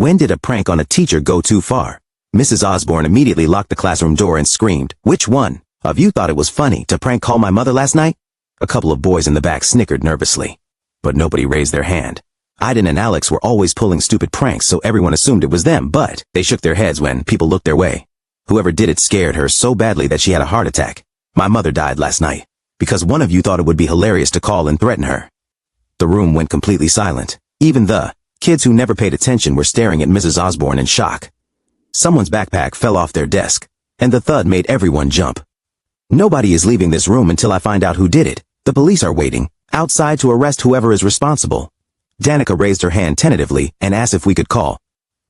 When did a prank on a teacher go too far? Mrs. Osborne immediately locked the classroom door and screamed, "Which one of you thought it was funny to prank call my mother last night?" A couple of boys in the back snickered nervously, but nobody raised their hand. Aiden and Alex were always pulling stupid pranks, so everyone assumed it was them, but they shook their heads when people looked their way. Whoever did it scared her so badly that she had a heart attack. My mother died last night because one of you thought it would be hilarious to call and threaten her. The room went completely silent. Even the kids who never paid attention were staring at Mrs. Osborne in shock. Someone's backpack fell off their desk, and the thud made everyone jump. "Nobody is leaving this room until I find out who did it. The police are waiting outside to arrest whoever is responsible." Danica raised her hand tentatively and asked if we could call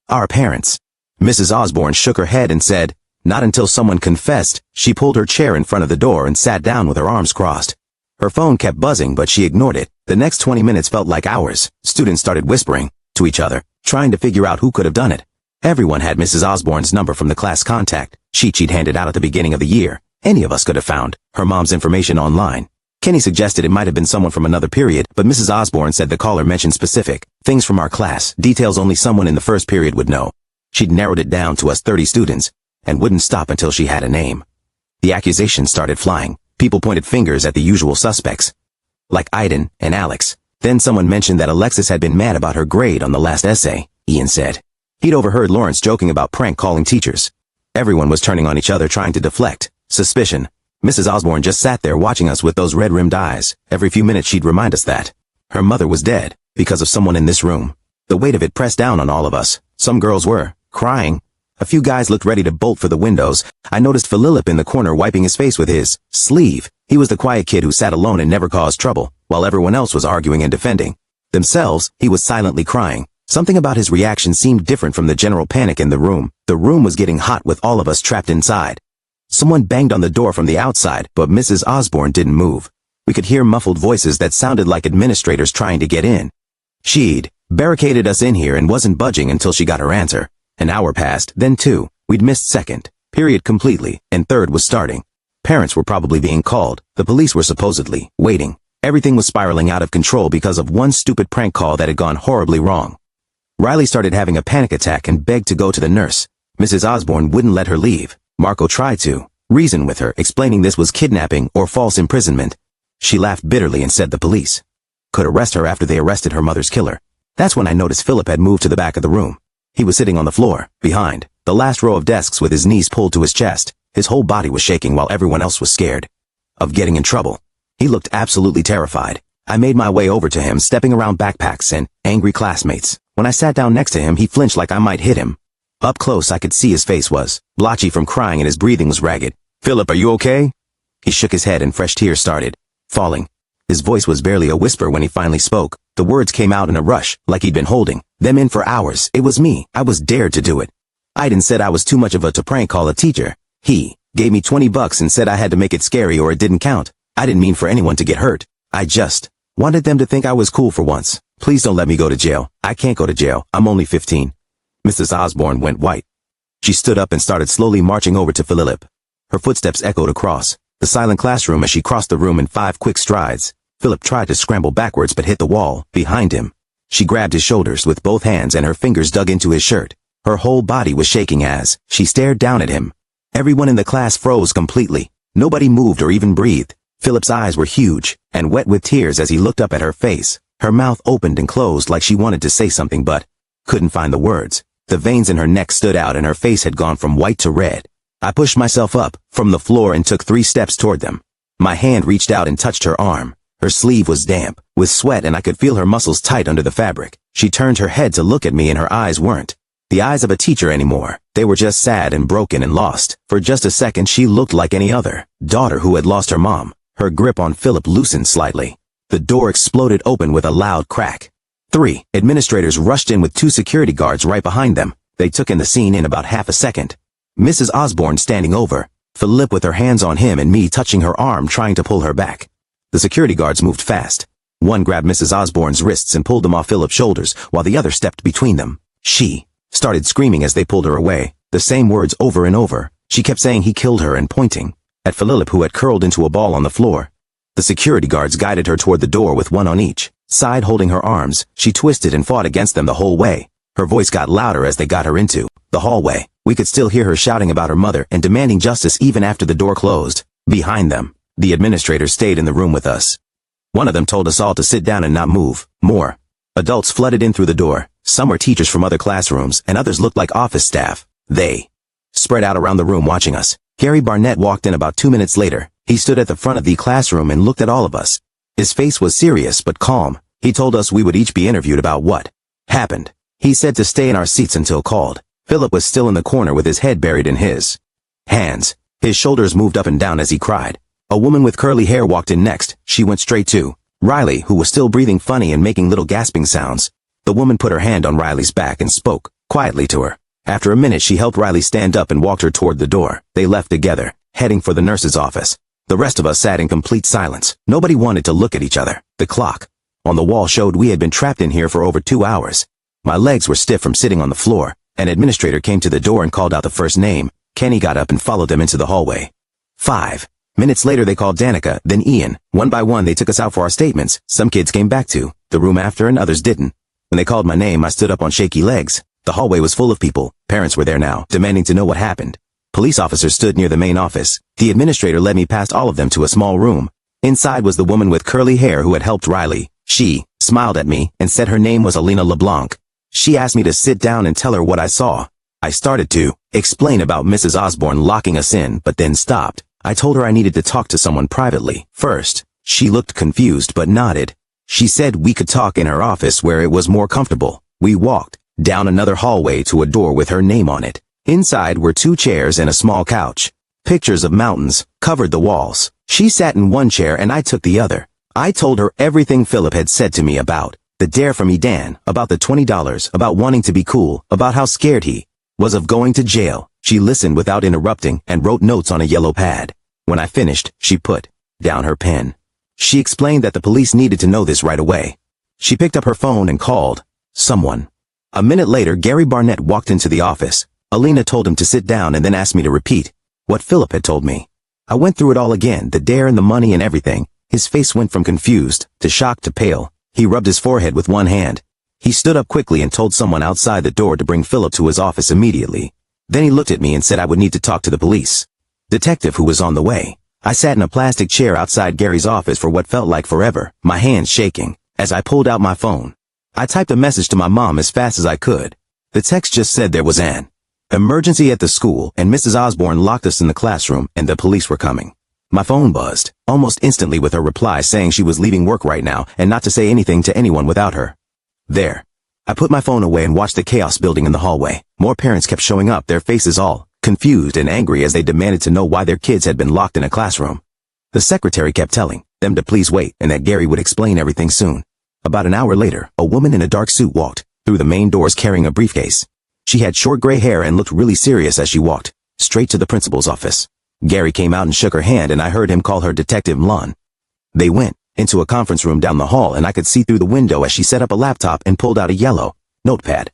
our parents. Mrs. Osborne shook her head and said, "Not until someone confessed." She pulled her chair in front of the door and sat down with her arms crossed. Her phone kept buzzing, but she ignored it. The next 20 minutes felt like hours. Students started whispering to each other, trying to figure out who could have done it. Everyone had Mrs. Osborne's number from the class contact sheet she'd handed out at the beginning of the year. Any of us could have found her mom's information online. Kenny suggested it might have been someone from another period, but Mrs. Osborne said the caller mentioned specific things from our class, details only someone in the first period would know. She'd narrowed it down to us 30 students, and wouldn't stop until she had a name. The accusations started flying. People pointed fingers at the usual suspects, like Aiden and Alex. Then someone mentioned that Alexis had been mad about her grade on the last essay, Ian said. He'd overheard Lawrence joking about prank calling teachers. Everyone was turning on each other trying to deflect suspicion. Mrs. Osborne just sat there watching us with those red-rimmed eyes. Every few minutes she'd remind us that her mother was dead because of someone in this room. The weight of it pressed down on all of us. Some girls were crying. A few guys looked ready to bolt for the windows. I noticed Philip in the corner wiping his face with his sleeve. He was the quiet kid who sat alone and never caused trouble, while everyone else was arguing and defending themselves. He was silently crying. Something about his reaction seemed different from the general panic in the room. The room was getting hot with all of us trapped inside. Someone banged on the door from the outside, but Mrs. Osborne didn't move. We could hear muffled voices that sounded like administrators trying to get in. She'd barricaded us in here and wasn't budging until she got her answer. An hour passed, then two. We'd missed second period completely, and third was starting. Parents were probably being called. The police were supposedly waiting. Everything was spiraling out of control because of one stupid prank call that had gone horribly wrong. Riley started having a panic attack and begged to go to the nurse. Mrs. Osborne wouldn't let her leave. Marco tried to reason with her, explaining this was kidnapping or false imprisonment. She laughed bitterly and said the police could arrest her after they arrested her mother's killer. That's when I noticed Philip had moved to the back of the room. He was sitting on the floor, behind the last row of desks with his knees pulled to his chest. His whole body was shaking while everyone else was scared of getting in trouble. He looked absolutely terrified. I made my way over to him, stepping around backpacks and angry classmates. When I sat down next to him, he flinched like I might hit him. Up close, I could see his face was blotchy from crying and his breathing was ragged. "Philip, are you okay?" He shook his head and fresh tears started falling. His voice was barely a whisper when he finally spoke. The words came out in a rush, like he'd been holding them in for hours. "It was me. I was dared to do it. Aiden said I was too much of a to prank call a teacher. He gave me $20 and said I had to make it scary or it didn't count. I didn't mean for anyone to get hurt. I just wanted them to think I was cool for once. Please don't let me go to jail. I can't go to jail. I'm only 15. Mrs. Osborne went white. She stood up and started slowly marching over to Philip. Her footsteps echoed across the silent classroom as she crossed the room in 5 quick strides. Philip tried to scramble backwards but hit the wall behind him. She grabbed his shoulders with both hands and her fingers dug into his shirt. Her whole body was shaking as she stared down at him. Everyone in the class froze completely. Nobody moved or even breathed. Philip's eyes were huge and wet with tears as he looked up at her face. Her mouth opened and closed like she wanted to say something but couldn't find the words. The veins in her neck stood out and her face had gone from white to red. I pushed myself up from the floor and took 3 steps toward them. My hand reached out and touched her arm. Her sleeve was damp with sweat and I could feel her muscles tight under the fabric. She turned her head to look at me and her eyes weren't the eyes of a teacher anymore. They were just sad and broken and lost. For just a second she looked like any other daughter who had lost her mom. Her grip on Philip loosened slightly. The door exploded open with a loud crack. 3 administrators rushed in with 2 security guards right behind them. They took in the scene in about half a second. Mrs. Osborne standing over Philip with her hands on him and me touching her arm trying to pull her back. The security guards moved fast. One grabbed Mrs. Osborne's wrists and pulled them off Philip's shoulders while the other stepped between them. She started screaming as they pulled her away, the same words over and over. She kept saying he killed her and pointing at Philip who had curled into a ball on the floor. The security guards guided her toward the door with one on each side holding her arms. She twisted and fought against them the whole way. Her voice got louder as they got her into the hallway. We could still hear her shouting about her mother and demanding justice even after the door closed. Behind them, the administrators stayed in the room with us. One of them told us all to sit down and not move. More adults flooded in through the door. Some were teachers from other classrooms, and others looked like office staff. They spread out around the room watching us. Gary Barnett walked in about 2 minutes later. He stood at the front of the classroom and looked at all of us. His face was serious but calm. He told us we would each be interviewed about what happened. He said to stay in our seats until called. Philip was still in the corner with his head buried in his hands. His shoulders moved up and down as he cried. A woman with curly hair walked in next. She went straight to Riley, who was still breathing funny and making little gasping sounds. The woman put her hand on Riley's back and spoke quietly to her. After a minute, she helped Riley stand up and walked her toward the door. They left together, heading for the nurse's office. The rest of us sat in complete silence. Nobody wanted to look at each other. The clock on the wall showed we had been trapped in here for over 2 hours. My legs were stiff from sitting on the floor. An administrator came to the door and called out the first name. Kenny got up and followed them into the hallway. 5 minutes later, they called Danica, then Ian. One by one, they took us out for our statements. Some kids came back to the room after and others didn't. When they called my name, I stood up on shaky legs. The hallway was full of people. Parents were there now, demanding to know what happened. Police officers stood near the main office. The administrator led me past all of them to a small room. Inside was the woman with curly hair who had helped Riley. She smiled at me and said her name was Alina LeBlanc. She asked me to sit down and tell her what I saw. I started to explain about Mrs. Osborne locking us in, but then stopped. I told her I needed to talk to someone privately. First, she looked confused but nodded. She said we could talk in her office where it was more comfortable. We walked down another hallway to a door with her name on it. Inside were 2 chairs and a small couch. Pictures of mountains covered the walls. She sat in one chair and I took the other. I told her everything Philip had said to me about the dare from Edan, about the $20, about wanting to be cool, about how scared he was of going to jail. She listened without interrupting and wrote notes on a yellow pad. When I finished, she put down her pen. She explained that the police needed to know this right away. She picked up her phone and called someone. A minute later, Gary Barnett walked into the office. Alina told him to sit down and then asked me to repeat what Philip had told me. I went through it all again, the dare and the money and everything. His face went from confused to shocked to pale. He rubbed his forehead with one hand. He stood up quickly and told someone outside the door to bring Philip to his office immediately. Then he looked at me and said I would need to talk to the police detective who was on the way. I sat in a plastic chair outside Gary's office for what felt like forever, my hands shaking. As I pulled out my phone, I typed a message to my mom as fast as I could. The text just said there was an emergency at the school and Mrs. Osborne locked us in the classroom and the police were coming. My phone buzzed almost instantly with her reply saying she was leaving work right now and not to say anything to anyone without her. There. I put my phone away and watched the chaos building in the hallway. More parents kept showing up, their faces all confused and angry as they demanded to know why their kids had been locked in a classroom. The secretary kept telling them to please wait and that Gary would explain everything soon. About an hour later, a woman in a dark suit walked through the main doors carrying a briefcase. She had short gray hair and looked really serious as she walked straight to the principal's office. Gary came out and shook her hand and I heard him call her Detective Lon. They went into a conference room down the hall and I could see through the window as she set up a laptop and pulled out a yellow notepad.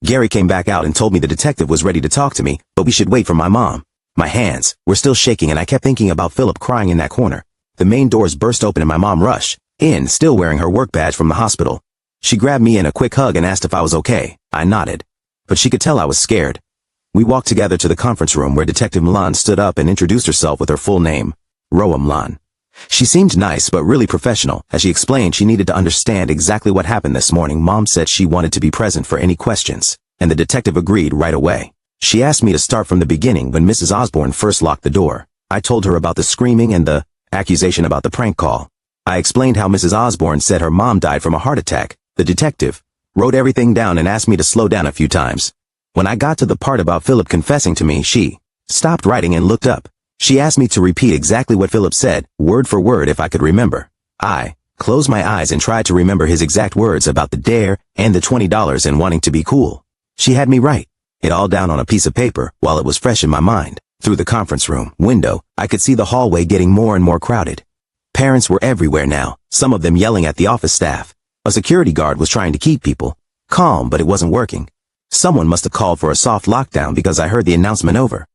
Gary came back out and told me the detective was ready to talk to me, but we should wait for my mom. My hands were still shaking and I kept thinking about Philip crying in that corner. The main doors burst open and my mom rushed in, still wearing her work badge from the hospital. She grabbed me in a quick hug and asked if I was okay. I nodded, but she could tell I was scared. We walked together to the conference room where Detective Milan stood up and introduced herself with her full name, Roa Milan. She seemed nice but really professional. As she explained she needed to understand exactly what happened this morning, Mom said she wanted to be present for any questions, and the detective agreed right away. She asked me to start from the beginning when Mrs. Osborne first locked the door. I told her about the screaming and the accusation about the prank call. I explained how Mrs. Osborne said her mom died from a heart attack. The detective wrote everything down and asked me to slow down a few times. When I got to the part about Philip confessing to me, she stopped writing and looked up. She asked me to repeat exactly what Philip said, word for word if I could remember. I closed my eyes and tried to remember his exact words about the dare and the $20 and wanting to be cool. She had me write it all down on a piece of paper while it was fresh in my mind. Through the conference room window, I could see the hallway getting more and more crowded. Parents were everywhere now, some of them yelling at the office staff. A security guard was trying to keep people calm, but it wasn't working. Someone must have called for a soft lockdown because I heard the announcement over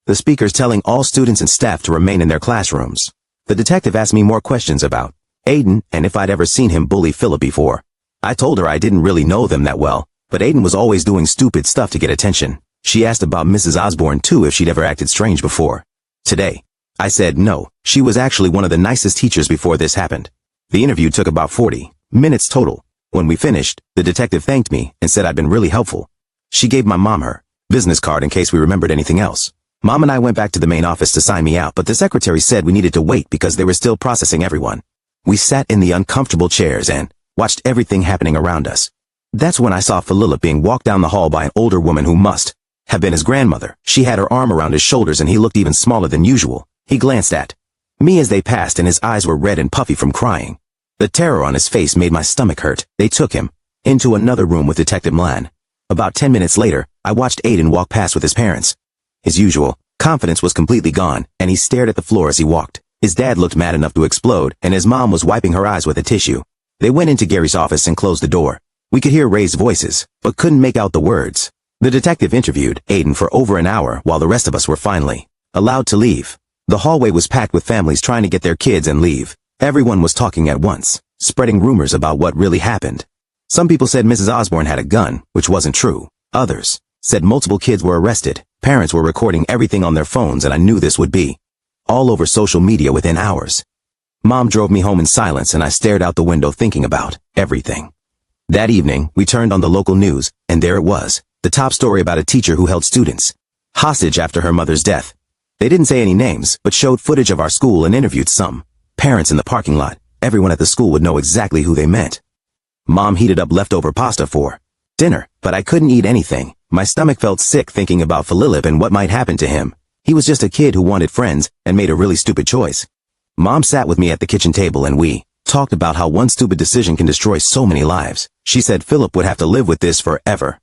the speakers telling all students and staff to remain in their classrooms. The detective asked me more questions about Aiden and if I'd ever seen him bully Philip before. I told her I didn't really know them that well, But Aiden was always doing stupid stuff to get attention. She asked about Mrs. Osborne too if she'd ever acted strange before. Today, I said no, she was actually one of the nicest teachers before this happened. The interview took about 40 minutes total. When we finished, the detective thanked me and said I'd been really helpful. She gave my mom her business card in case we remembered anything else. Mom and I went back to the main office to sign me out, but the secretary said we needed to wait because they were still processing everyone. We sat in the uncomfortable chairs and watched everything happening around us. That's when I saw Philip being walked down the hall by an older woman who must have been his grandmother. She had her arm around his shoulders and he looked even smaller than usual. He glanced at me as they passed and his eyes were red and puffy from crying. The terror on his face made my stomach hurt. They took him into another room with Detective Milan. About 10 minutes later, I watched Aiden walk past with his parents. His usual confidence was completely gone, and he stared at the floor as he walked. His dad looked mad enough to explode, and his mom was wiping her eyes with a tissue. They went into Gary's office and closed the door. We could hear Ray's voices, but couldn't make out the words. The detective interviewed Aiden for over an hour while the rest of us were finally allowed to leave. The hallway was packed with families trying to get their kids and leave. Everyone was talking at once, spreading rumors about what really happened. Some people said Mrs. Osborne had a gun, which wasn't true. Others said multiple kids were arrested. Parents were recording everything on their phones, and I knew this would be all over social media within hours. Mom drove me home in silence, and I stared out the window thinking about everything. That evening, we turned on the local news, and there it was, the top story about a teacher who held students hostage after her mother's death. They didn't say any names, but showed footage of our school and interviewed some parents in the parking lot. Everyone at the school would know exactly who they meant. Mom heated up leftover pasta for dinner, but I couldn't eat anything. My stomach felt sick thinking about Philip and what might happen to him. He was just a kid who wanted friends and made a really stupid choice. Mom sat with me at the kitchen table and we talked about how one stupid decision can destroy so many lives. She said Philip would have to live with this forever,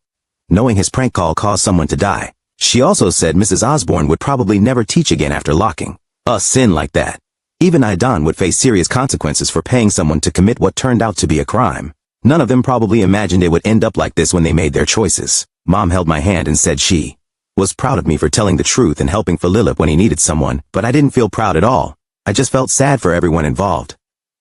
knowing his prank call caused someone to die. She also said Mrs. Osborne would probably never teach again after locking a sin like that. Even Aidan would face serious consequences for paying someone to commit what turned out to be a crime. None of them probably imagined it would end up like this when they made their choices. Mom held my hand and said she was proud of me for telling the truth and helping Philip when he needed someone, but I didn't feel proud at all. I just felt sad for everyone involved.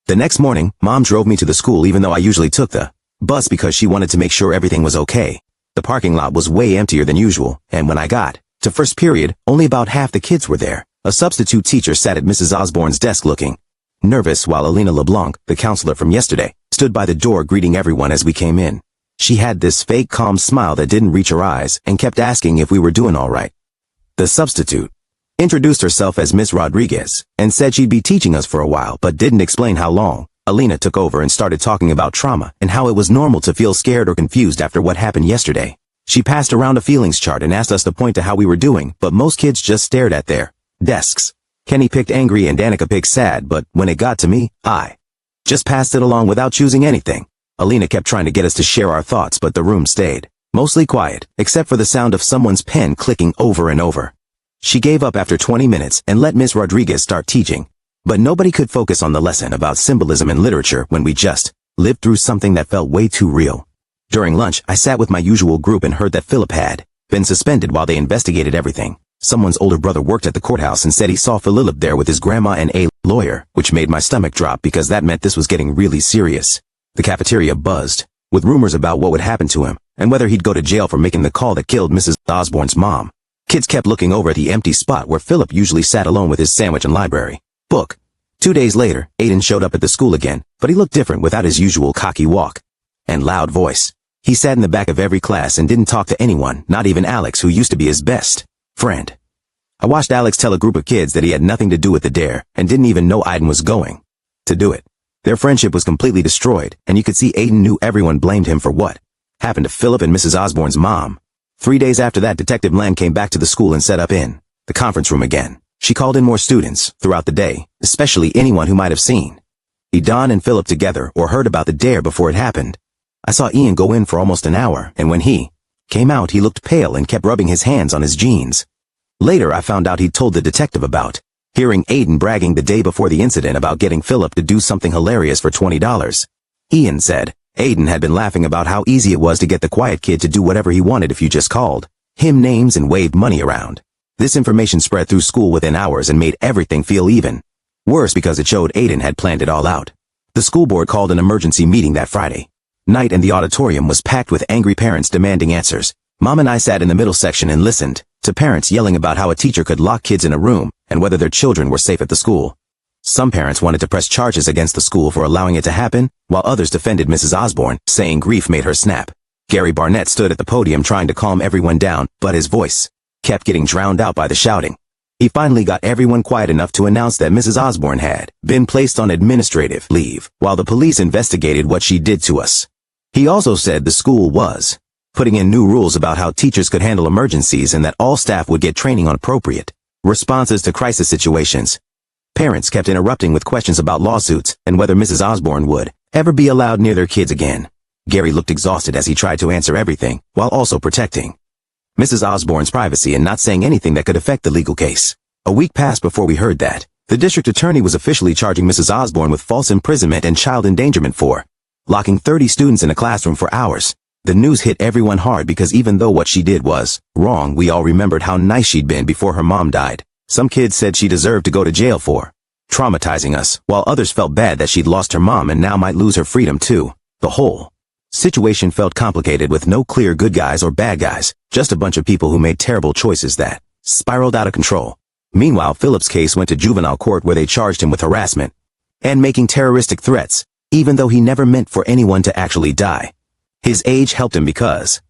The next morning, Mom drove me to the school even though I usually took the bus because she wanted to make sure everything was okay. The parking lot was way emptier than usual, and when I got to first period, only about half the kids were there. A substitute teacher sat at Mrs. Osborne's desk looking nervous while Alina LeBlanc, the counselor from yesterday, stood by the door greeting everyone as we came in. She had this fake calm smile that didn't reach her eyes and kept asking if we were doing all right. The substitute introduced herself as Miss Rodriguez and said she'd be teaching us for a while but didn't explain how long. Alina took over and started talking about trauma and how it was normal to feel scared or confused after what happened yesterday. She passed around a feelings chart and asked us to point to how we were doing, but most kids just stared at their desks. Kenny picked angry and Danica picked sad, but when it got to me, I just passed it along without choosing anything. Alina kept trying to get us to share our thoughts, but the room stayed mostly quiet, except for the sound of someone's pen clicking over and over. She gave up after 20 minutes and let Miss Rodriguez start teaching. But nobody could focus on the lesson about symbolism in literature when we just lived through something that felt way too real. During lunch, I sat with my usual group and heard that Philip had been suspended while they investigated everything. Someone's older brother worked at the courthouse and said he saw Philip there with his grandma and a lawyer, which made my stomach drop because that meant this was getting really serious. The cafeteria buzzed with rumors about what would happen to him and whether he'd go to jail for making the call that killed Mrs. Osborne's mom. Kids kept looking over at the empty spot where Philip usually sat alone with his sandwich and library book. 2 days later, Aiden showed up at the school again, but he looked different without his usual cocky walk and loud voice. He sat in the back of every class and didn't talk to anyone, not even Alex, who used to be his best friend. I watched Alex tell a group of kids that he had nothing to do with the dare and didn't even know Aiden was going to do it. Their friendship was completely destroyed, and you could see Aiden knew everyone blamed him for what happened to Philip and Mrs. Osborne's mom. 3 days after that, Detective Land came back to the school and set up in the conference room again. She called in more students throughout the day, especially anyone who might have seen Don and Philip together or heard about the dare before it happened. I saw Ian go in for almost an hour, and when he came out, he looked pale and kept rubbing his hands on his jeans. Later, I found out he'd told the detective about hearing Aiden bragging the day before the incident about getting Philip to do something hilarious for $20. Ian said Aiden had been laughing about how easy it was to get the quiet kid to do whatever he wanted if you just called him names and waved money around. This information spread through school within hours and made everything feel even worse because it showed Aiden had planned it all out. The school board called an emergency meeting that Friday night and the auditorium was packed with angry parents demanding answers. Mom and I sat in the middle section and listened to parents yelling about how a teacher could lock kids in a room and whether their children were safe at the school. Some parents wanted to press charges against the school for allowing it to happen, while others defended Mrs. Osborne, saying grief made her snap. Gary Barnett stood at the podium trying to calm everyone down, but his voice kept getting drowned out by the shouting. He finally got everyone quiet enough to announce that Mrs. Osborne had been placed on administrative leave while the police investigated what she did to us. He also said the school was putting in new rules about how teachers could handle emergencies and that all staff would get training on appropriate responses to crisis situations. Parents kept interrupting with questions about lawsuits and whether Mrs. Osborne would ever be allowed near their kids again. Gary looked exhausted as he tried to answer everything, while also protecting Mrs. Osborne's privacy and not saying anything that could affect the legal case. A week passed before we heard that the district attorney was officially charging Mrs. Osborne with false imprisonment and child endangerment for locking 30 students in a classroom for hours. The news hit everyone hard because even though what she did was wrong, we all remembered how nice she'd been before her mom died. Some kids said she deserved to go to jail for traumatizing us, while others felt bad that she'd lost her mom and now might lose her freedom too. The whole situation felt complicated with no clear good guys or bad guys, just a bunch of people who made terrible choices that spiraled out of control. Meanwhile, Philip's case went to juvenile court where they charged him with harassment and making terroristic threats, even though he never meant for anyone to actually die. His age helped him because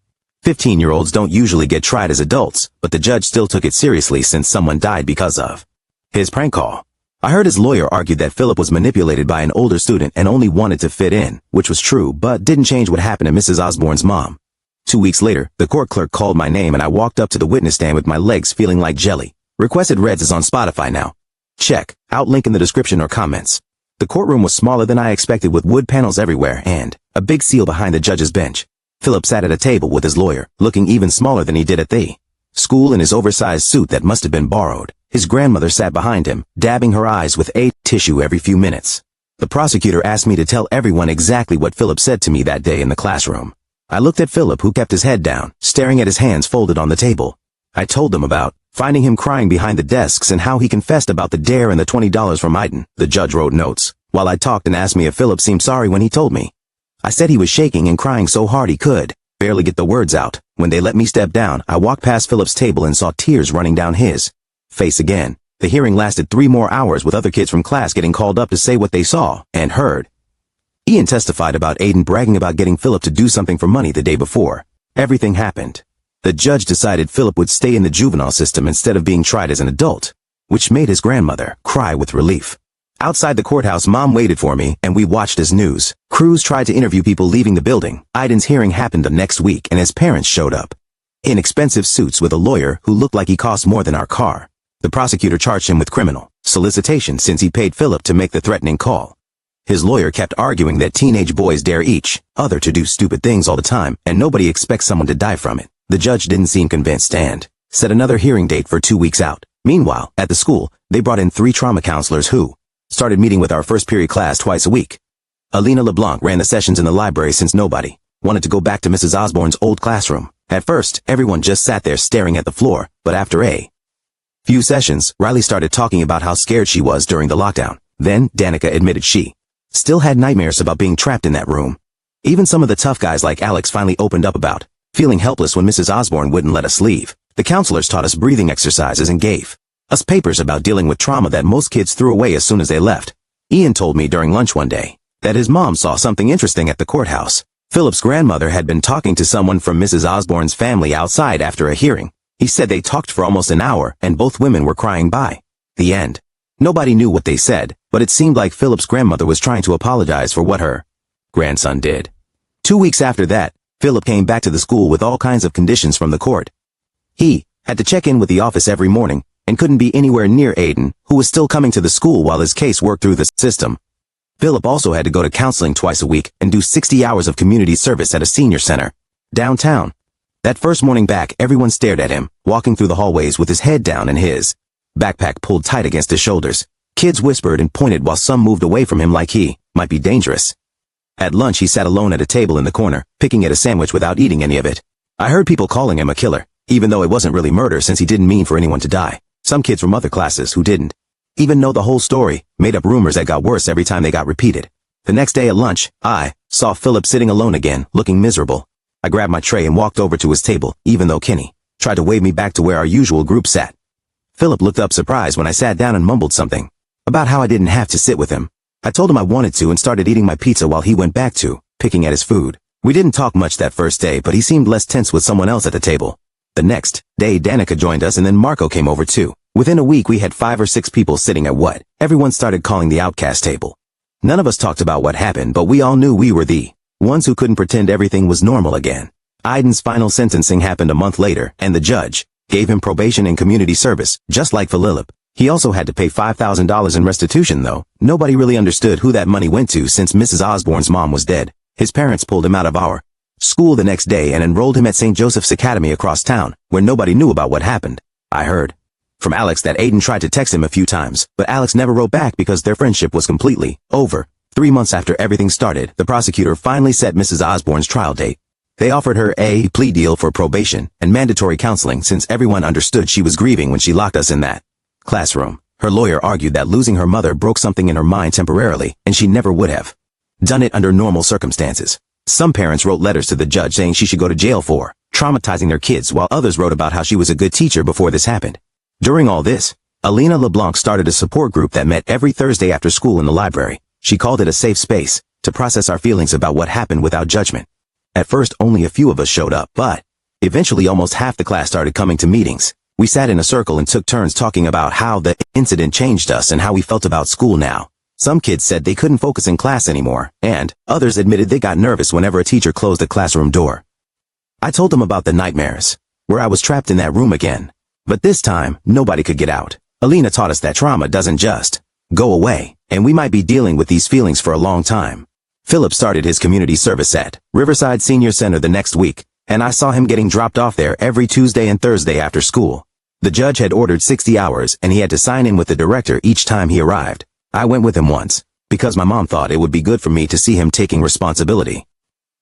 15-year-olds don't usually get tried as adults, but the judge still took it seriously since someone died because of his prank call. I heard his lawyer argued that Philip was manipulated by an older student and only wanted to fit in, which was true, but didn't change what happened to Mrs. Osborne's mom. 2 weeks later, the court clerk called my name and I walked up to the witness stand with my legs feeling like jelly. Requested Reds is on Spotify now. Check out link in the description or comments. The courtroom was smaller than I expected with wood panels everywhere and a big seal behind the judge's bench. Philip sat at a table with his lawyer, looking even smaller than he did at the school in his oversized suit that must have been borrowed. His grandmother sat behind him, dabbing her eyes with a tissue every few minutes. The prosecutor asked me to tell everyone exactly what Philip said to me that day in the classroom. I looked at Philip, who kept his head down, staring at his hands folded on the table. I told them about finding him crying behind the desks and how he confessed about the dare and the $20 from Iden. The judge wrote notes while I talked and asked me if Philip seemed sorry when he told me. I said he was shaking and crying so hard he could barely get the words out. When they let me step down, I walked past Philip's table and saw tears running down his face again. The hearing lasted 3 more hours with other kids from class getting called up to say what they saw and heard. Ian testified about Aiden bragging about getting Philip to do something for money the day before everything happened. The judge decided Philip would stay in the juvenile system instead of being tried as an adult, which made his grandmother cry with relief. Outside the courthouse, Mom waited for me, and we watched as news crews tried to interview people leaving the building. Aiden's hearing happened the next week, and his parents showed up in expensive suits with a lawyer who looked like he cost more than our car. The prosecutor charged him with criminal solicitation since he paid Philip to make the threatening call. His lawyer kept arguing that teenage boys dare each other to do stupid things all the time, and nobody expects someone to die from it. The judge didn't seem convinced and set another hearing date for 2 weeks out. Meanwhile, at the school, they brought in 3 trauma counselors who started meeting with our first period class twice a week. Alina LeBlanc ran the sessions in the library since nobody wanted to go back to Mrs. Osborne's old classroom. At first, everyone just sat there staring at the floor, but after a few sessions, Riley started talking about how scared she was during the lockdown. Then, Danica admitted she still had nightmares about being trapped in that room. Even some of the tough guys like Alex finally opened up about feeling helpless when Mrs. Osborne wouldn't let us leave. The counselors taught us breathing exercises and gave us papers about dealing with trauma that most kids threw away as soon as they left. Ian told me during lunch one day that his mom saw something interesting at the courthouse. Philip's grandmother had been talking to someone from Mrs. Osborne's family outside after a hearing. He said they talked for almost an hour and both women were crying by the end. Nobody knew what they said, but it seemed like Philip's grandmother was trying to apologize for what her grandson did. 2 weeks after that, Philip came back to the school with all kinds of conditions from the court. He had to check in with the office every morning and couldn't be anywhere near Aiden, who was still coming to the school while his case worked through the system. Philip also had to go to counseling twice a week and do 60 hours of community service at a senior center downtown. That first morning back, everyone stared at him, walking through the hallways with his head down and his backpack pulled tight against his shoulders. Kids whispered and pointed while some moved away from him like he might be dangerous. At lunch, he sat alone at a table in the corner, picking at a sandwich without eating any of it. I heard people calling him a killer, even though it wasn't really murder since he didn't mean for anyone to die. Some kids from other classes who didn't even know the whole story made up rumors that got worse every time they got repeated. The next day at lunch, I saw Philip sitting alone again, looking miserable. I grabbed my tray and walked over to his table, even though Kenny tried to wave me back to where our usual group sat. Philip looked up surprised when I sat down and mumbled something about how I didn't have to sit with him. I told him I wanted to and started eating my pizza while he went back to picking at his food. We didn't talk much that first day, but he seemed less tense with someone else at the table. The next day, Danica joined us and then Marco came over too. Within a week, we had 5 or 6 people sitting at what everyone started calling the outcast table. None of us talked about what happened, but we all knew we were the ones who couldn't pretend everything was normal again. Aiden's final sentencing happened a month later, and the judge gave him probation and community service, just like Philip. He also had to pay $5,000 in restitution though. Nobody really understood who that money went to since Mrs. Osborne's mom was dead. His parents pulled him out of our school the next day and enrolled him at St. Joseph's Academy across town, where nobody knew about what happened. I heard from Alex that Aiden tried to text him a few times, but Alex never wrote back because their friendship was completely over. 3 months after everything started, the prosecutor finally set Mrs. Osborne's trial date. They offered her a plea deal for probation and mandatory counseling since everyone understood she was grieving when she locked us in that classroom. Her lawyer argued that losing her mother broke something in her mind temporarily, and she never would have done it under normal circumstances. Some parents wrote letters to the judge saying she should go to jail for traumatizing their kids, while others wrote about how she was a good teacher before this happened. During all this, Alina LeBlanc started a support group that met every Thursday after school in the library. She called it a safe space to process our feelings about what happened without judgment. At first, only a few of us showed up, but eventually almost half the class started coming to meetings. We sat in a circle and took turns talking about how the incident changed us and how we felt about school now. Some kids said they couldn't focus in class anymore, and others admitted they got nervous whenever a teacher closed the classroom door. I told them about the nightmares, where I was trapped in that room again. But this time, nobody could get out. Alina taught us that trauma doesn't just go away, and we might be dealing with these feelings for a long time. Philip started his community service at Riverside Senior Center the next week, and I saw him getting dropped off there every Tuesday and Thursday after school. The judge had ordered 60 hours, and he had to sign in with the director each time he arrived. I went with him once, because my mom thought it would be good for me to see him taking responsibility.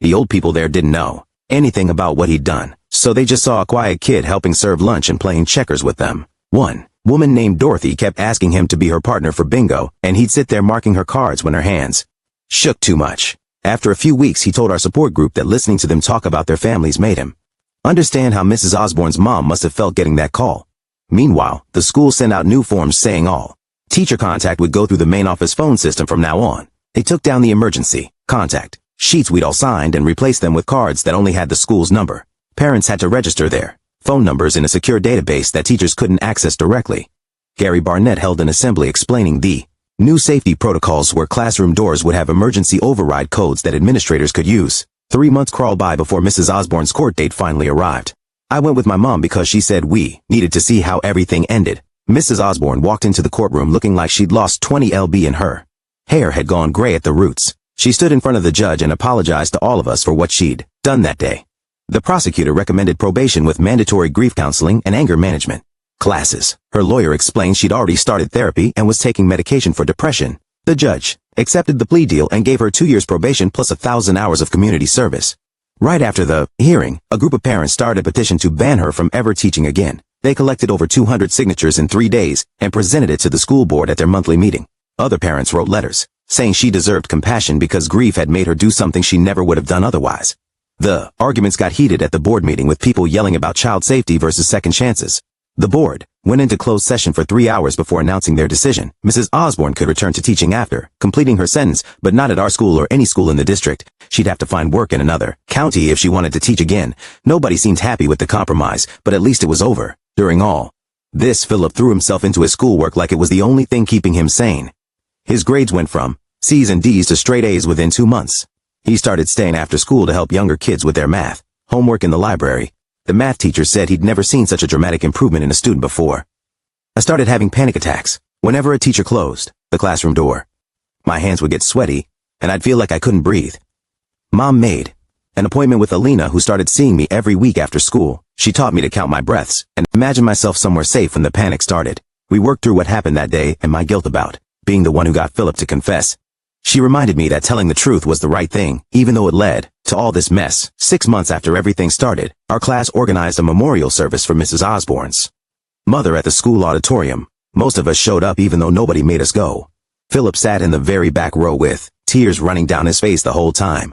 The old people there didn't know anything about what he'd done, so they just saw a quiet kid helping serve lunch and playing checkers with them. One woman named Dorothy kept asking him to be her partner for bingo, and he'd sit there marking her cards when her hands shook too much. After a few weeks, he told our support group that listening to them talk about their families made him understand how Mrs. Osborne's mom must have felt getting that call. Meanwhile, the school sent out new forms saying all teacher contact would go through the main office phone system from now on. They took down the emergency contact sheets we'd all signed and replaced them with cards that only had the school's number. Parents had to register their phone numbers in a secure database that teachers couldn't access directly. Gary Barnett held an assembly explaining the new safety protocols where classroom doors would have emergency override codes that administrators could use. 3 months crawled by before Mrs. Osborne's court date finally arrived. I went with my mom because she said we needed to see how everything ended. Mrs. Osborne walked into the courtroom looking like she'd lost 20 lb and her hair had gone gray at the roots. She stood in front of the judge and apologized to all of us for what she'd done that day. The prosecutor recommended probation with mandatory grief counseling and anger management classes. Her lawyer explained she'd already started therapy and was taking medication for depression. The judge accepted the plea deal and gave her 2 years probation plus 1,000 hours of community service. Right after the hearing, a group of parents started a petition to ban her from ever teaching again. They collected over 200 signatures in 3 days and presented it to the school board at their monthly meeting. Other parents wrote letters saying she deserved compassion because grief had made her do something she never would have done otherwise. The arguments got heated at the board meeting with people yelling about child safety versus second chances. The board went into closed session for 3 hours before announcing their decision. Mrs. Osborne could return to teaching after completing her sentence, but not at our school or any school in the district. She'd have to find work in another county if she wanted to teach again. Nobody seemed happy with the compromise, but at least it was over. During all this, Philip threw himself into his schoolwork like it was the only thing keeping him sane. His grades went from C's and D's to straight A's within 2 months. He started staying after school to help younger kids with their math homework in the library. The math teacher said he'd never seen such a dramatic improvement in a student before. I started having panic attacks whenever a teacher closed the classroom door. My hands would get sweaty, and I'd feel like I couldn't breathe. Mom made an appointment with Alina, who started seeing me every week after school. She taught me to count my breaths and imagine myself somewhere safe when the panic started. We worked through what happened that day and my guilt about being the one who got Philip to confess. She reminded me that telling the truth was the right thing, even though it led to all this mess. 6 months after everything started, our class organized a memorial service for Mrs. Osborne's mother at the school auditorium. Most of us showed up even though nobody made us go. Philip sat in the very back row with tears running down his face the whole time.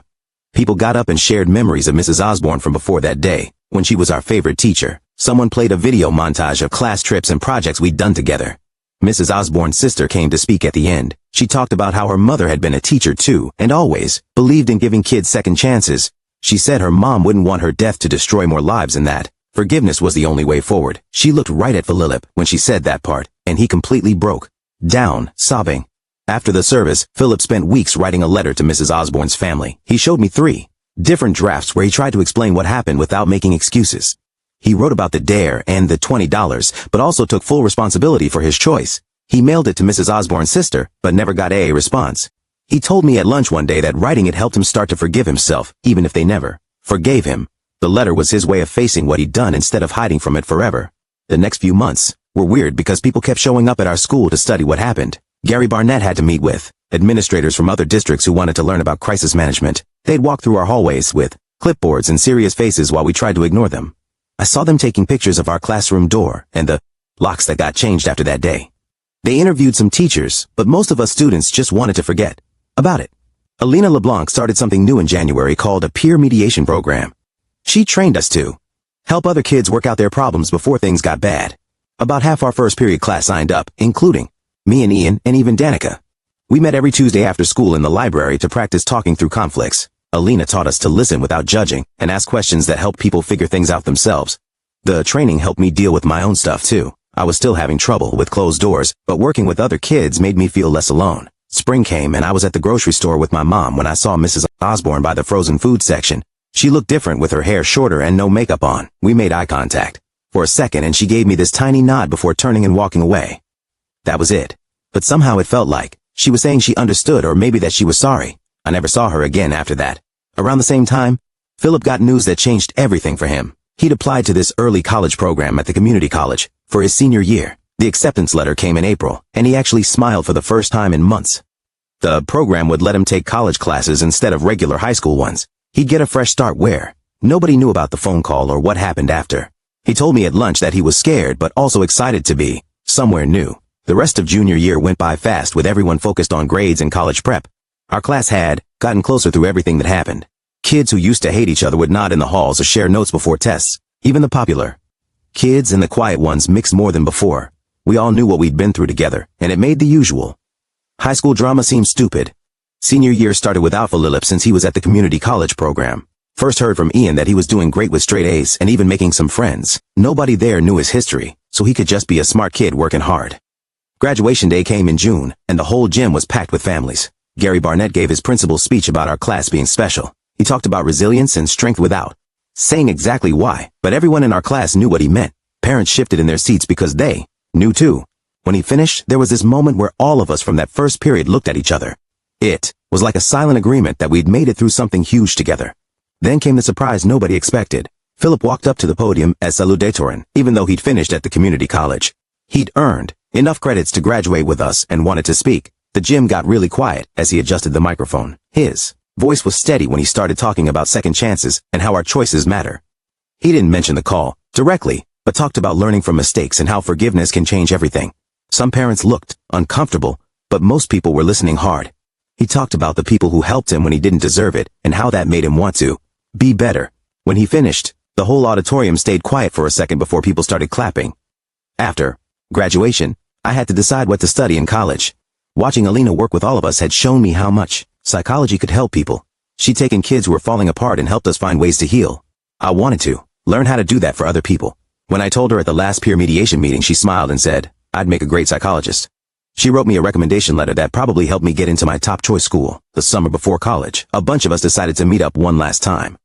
People got up and shared memories of Mrs. Osborne from before that day, when she was our favorite teacher. Someone played a video montage of class trips and projects we'd done together. Mrs. Osborne's sister came to speak at the end. She talked about how her mother had been a teacher too, and always believed in giving kids second chances. She said her mom wouldn't want her death to destroy more lives than that. Forgiveness was the only way forward. She looked right at Philip when she said that part, and he completely broke down, sobbing. After the service, Philip spent weeks writing a letter to Mrs. Osborne's family. He showed me 3 different drafts where he tried to explain what happened without making excuses. He wrote about the dare and the $20, but also took full responsibility for his choice. He mailed it to Mrs. Osborne's sister, but never got a response. He told me at lunch one day that writing it helped him start to forgive himself, even if they never forgave him. The letter was his way of facing what he'd done instead of hiding from it forever. The next few months were weird because people kept showing up at our school to study what happened. Gary Barnett had to meet with administrators from other districts who wanted to learn about crisis management. They'd walk through our hallways with clipboards and serious faces while we tried to ignore them. I saw them taking pictures of our classroom door and the locks that got changed after that day. They interviewed some teachers, but most of us students just wanted to forget about it. Alina LeBlanc started something new in January called a peer mediation program. She trained us to help other kids work out their problems before things got bad. About half our first period class signed up, including me and Ian and even Danica. We met every Tuesday after school in the library to practice talking through conflicts. Alina taught us to listen without judging and ask questions that help people figure things out themselves. The training helped me deal with my own stuff too. I was still having trouble with closed doors, but working with other kids made me feel less alone. Spring came and I was at the grocery store with my mom when I saw Mrs. Osborne by the frozen food section. She looked different with her hair shorter and no makeup on. We made eye contact for a second and she gave me this tiny nod before turning and walking away. That was it. But somehow it felt like she was saying she understood or maybe that she was sorry. I never saw her again after that. Around the same time, Philip got news that changed everything for him. He'd applied to this early college program at the community college for his senior year. The acceptance letter came in April, and he actually smiled for the first time in months. The program would let him take college classes instead of regular high school ones. He'd get a fresh start where nobody knew about the phone call or what happened after. He told me at lunch that he was scared but also excited to be somewhere new. The rest of junior year went by fast with everyone focused on grades and college prep. Our class had gotten closer through everything that happened. Kids who used to hate each other would nod in the halls or share notes before tests. Even the popular kids and the quiet ones mixed more than before. We all knew what we'd been through together, and it made the usual high school drama seem stupid. Senior year started without Philip since he was at the community college program. First heard from Ian that he was doing great with straight A's and even making some friends. Nobody there knew his history, so he could just be a smart kid working hard. Graduation day came in June, and the whole gym was packed with families. Gary Barnett gave his principal's speech about our class being special. He talked about resilience and strength without saying exactly why, but everyone in our class knew what he meant. Parents shifted in their seats because they knew too. When he finished, there was this moment where all of us from that first period looked at each other. It was like a silent agreement that we'd made it through something huge together. Then came the surprise nobody expected. Philip walked up to the podium as salutatorian, even though he'd finished at the community college. He'd earned enough credits to graduate with us and wanted to speak. The gym got really quiet as he adjusted the microphone. His voice was steady when he started talking about second chances and how our choices matter. He didn't mention the call directly, but talked about learning from mistakes and how forgiveness can change everything. Some parents looked uncomfortable, but most people were listening hard. He talked about the people who helped him when he didn't deserve it and how that made him want to be better. When he finished, the whole auditorium stayed quiet for a second before people started clapping. After graduation, I had to decide what to study in college. Watching Alina work with all of us had shown me how much psychology could help people. She'd taken kids who were falling apart and helped us find ways to heal. I wanted to learn how to do that for other people. When I told her at the last peer mediation meeting, she smiled and said, I'd make a great psychologist. She wrote me a recommendation letter that probably helped me get into my top choice school. The summer before college, a bunch of us decided to meet up one last time.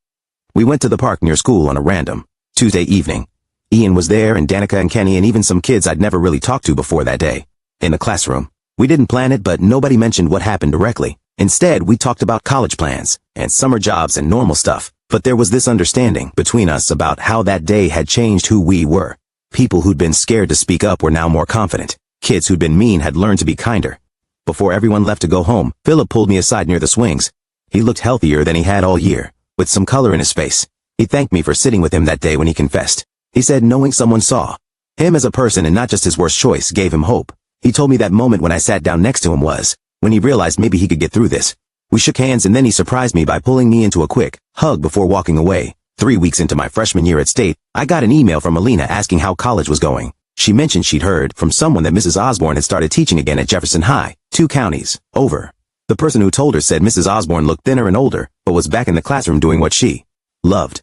We went to the park near school on a random Tuesday evening. Ian was there and Danica and Kenny and even some kids I'd never really talked to before that day. In the classroom, we didn't plan it, but nobody mentioned what happened directly. Instead, we talked about college plans and summer jobs and normal stuff. But there was this understanding between us about how that day had changed who we were. People who'd been scared to speak up were now more confident. Kids who'd been mean had learned to be kinder. Before everyone left to go home, Philip pulled me aside near the swings. He looked healthier than he had all year, with some color in his face. He thanked me for sitting with him that day when he confessed. He said knowing someone saw him as a person and not just his worst choice gave him hope. He told me that moment when I sat down next to him was when he realized maybe he could get through this. We shook hands and then he surprised me by pulling me into a quick hug before walking away. 3 weeks into my freshman year at State, I got an email from Alina asking how college was going. She mentioned she'd heard from someone that Mrs. Osborne had started teaching again at Jefferson High, 2 counties over. The person who told her said Mrs. Osborne looked thinner and older, but was back in the classroom doing what she loved.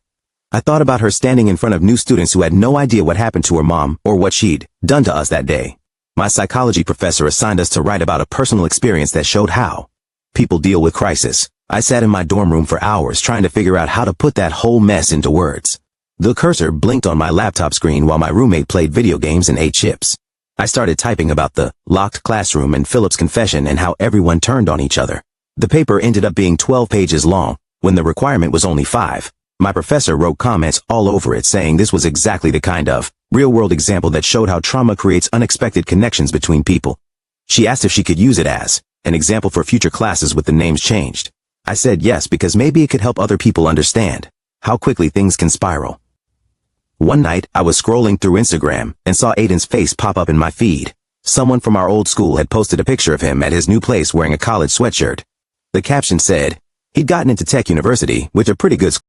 I thought about her standing in front of new students who had no idea what happened to her mom or what she'd done to us that day. My psychology professor assigned us to write about a personal experience that showed how people deal with crisis. I sat in my dorm room for hours trying to figure out how to put that whole mess into words. The cursor blinked on my laptop screen while my roommate played video games and ate chips. I started typing about the locked classroom and Philip's confession and how everyone turned on each other. The paper ended up being 12 pages long, when the requirement was only 5. My professor wrote comments all over it saying this was exactly the kind of real-world example that showed how trauma creates unexpected connections between people. She asked if she could use it as an example for future classes with the names changed. I said yes because maybe it could help other people understand how quickly things can spiral. One night, I was scrolling through Instagram and saw Aiden's face pop up in my feed. Someone from our old school had posted a picture of him at his new place wearing a college sweatshirt. The caption said, he'd gotten into Tech University, which a pretty good school.